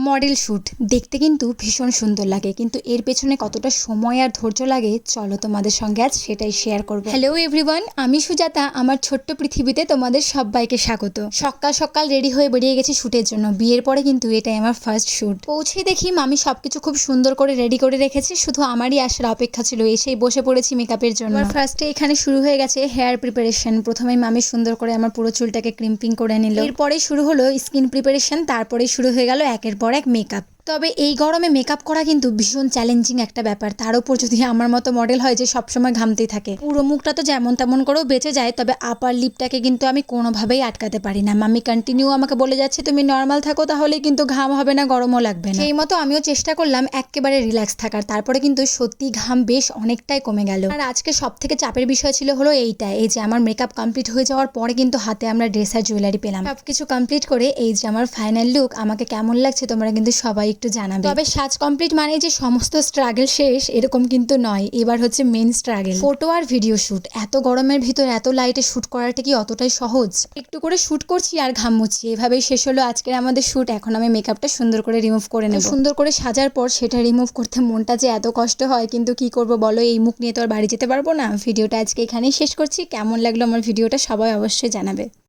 Model shoot দেখতে কিন্তু ভীষণ সুন্দর লাগে, কিন্তু এর পেছনে কতটা সময় আর ধৈর্য লাগে চলো তোমাদের সঙ্গে আজ সেটাই শেয়ার করবো। হ্যালো এভরিওয়ান, আমি সুজাতা। আমার ছোট্ট পৃথিবীতে তোমাদের সবাইকে স্বাগত। সকাল সকাল রেডি হয়ে বেরিয়ে গেছি শ্যুটের জন্য। বিয়ের পরে কিন্তু এটাই আমার ফার্স্ট শ্যুট। পৌঁছে দেখি মামি সবকিছু খুব সুন্দর করে রেডি করে রেখেছে, শুধু আমারই আসার অপেক্ষা ছিল। এসেই বসে পড়েছি মেকআপের জন্য। ফার্স্টে এখানে শুরু হয়ে গেছে হেয়ার প্রিপারেশন। প্রথমেই মামি সুন্দর করে আমার পুরো চুলটাকে ক্রিম্পিং করে নিল। এরপরে শুরু হলো স্কিন প্রিপারেশন, তারপরে শুরু হয়ে গেল একের পর এক মেকআপ। তবে এই গরমে মেকআপ করা কিন্তু ভীষণ চ্যালেঞ্জিং একটা ব্যাপার। তার উপর যদি আমার মতো মডেল হয় যে সবসময় ঘামতেই থাকে। পুরো মুখটা তো যেমন তেমন করেও বেঁচে যায়, তবে আপার লিপটাকে কিন্তু আমি কোনোভাবেই আটকাতে পারি না। মামি কন্টিনিউ আমাকে বলে যাচ্ছে তুমি নর্মাল থাকো, তাহলে কিন্তু ঘাম হবে না, গরমও লাগবে না। সেই মতো আমিও চেষ্টা করলাম একেবারে রিল্যাক্স থাকার। তারপরে কিন্তু সত্যি ঘাম বেশ অনেকটাই কমে গেল। আর আজকে সব থেকে চাপের বিষয় ছিল হলো এইটা, এই যে আমার মেকআপ কমপ্লিট হয়ে যাওয়ার পরে কিন্তু হাতে আমরা ড্রেস আর জুয়েলারি পেলাম। সবকিছু কমপ্লিট করে এই যে আমার ফাইনাল লুক, আমাকে কেমন লাগছে তোমরা কিন্তু সবাই একটু জানাবে। তবে সাজ কমপ্লিট মানে যে সমস্ত স্ট্রাগল শেষ এরকম কিন্তু নয়। এবার হচ্ছে মেন স্ট্রাগল, ফটো আর ভিডিও শুট। এত গরমের ভিতর এত লাইটে শুট করাটা কি অতটাই সহজ? একটু করে শুট করছি আর ঘামুচ্ছি, এভাবেই শেষ হলো আজকের আমাদের শুট। এখন আমি মেকআপটা সুন্দর করে রিমুভ করে নেব। সুন্দর করে সাজার পর সেটা রিমুভ করতে মনটা যে এত কষ্ট হয়, কিন্তু কি করব বলো, এই মুখ নিয়ে তো আর বাড়ি যেতে পারবো না। ভিডিওটা আজকে এখানেই শেষ করছি। কেমন লাগলো আমার ভিডিওটা সবাই অবশ্যই জানাবে।